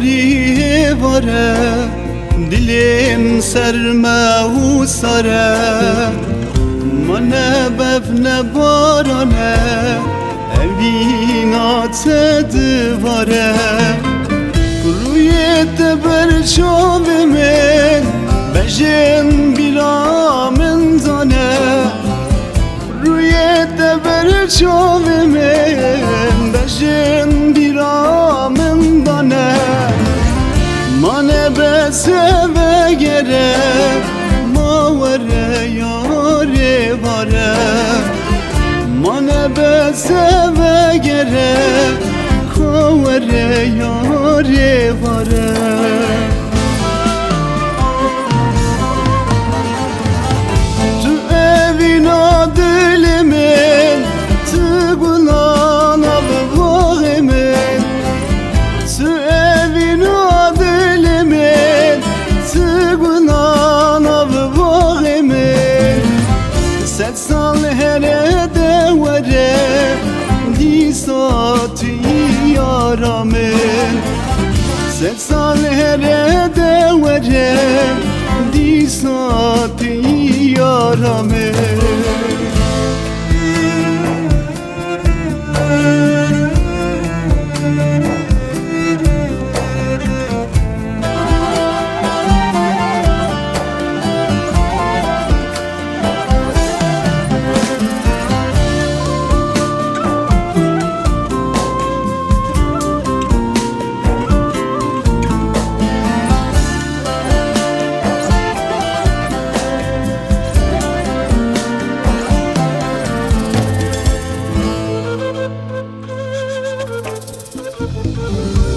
yari vare dilim serme u sare mane bevne barane evina divare ruyete berçavimin bejin bilamın zane ruyete berçavimin bejin bilamın zane mane beseve gere mavere yare vare mane beseve gere kavere yare vare tu evina dilimin tıgulan avvağimin tu evina dilimin tıgulan avvağimin set sal herede vere disati yaramin set sal herede vere disati yaramin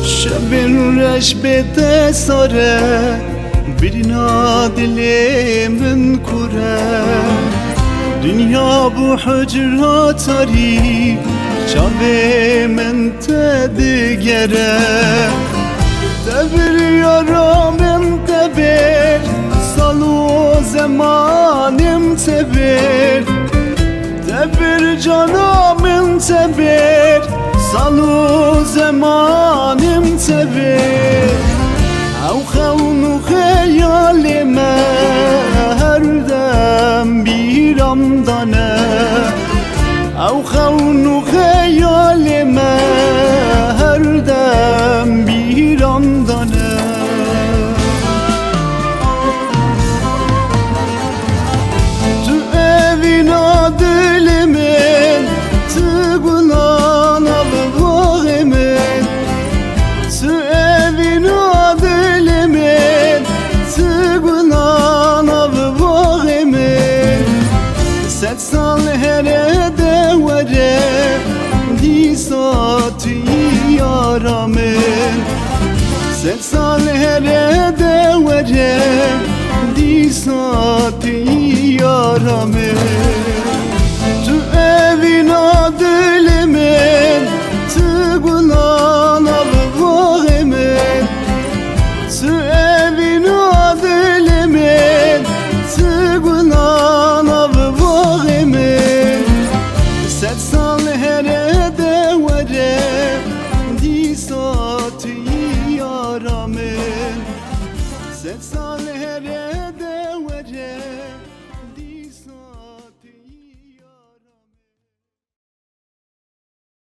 Şebin reşbete sare birina dilimin kure dünya bu hücrat ari çavimin tedigere tebir yaramın tebir salu zemanim tebir tebir canamın tebir salu zemanim tebir او خون و خیالime her dem biram dane او خون و خیالime her dem biram dane tu evina dilimin tıgulan avvağimin tu evina dilimin tıgulan avvağimin set sal herede vere disati yaramin set sal herede vere disati yaramin tu evina dilimin tıgulan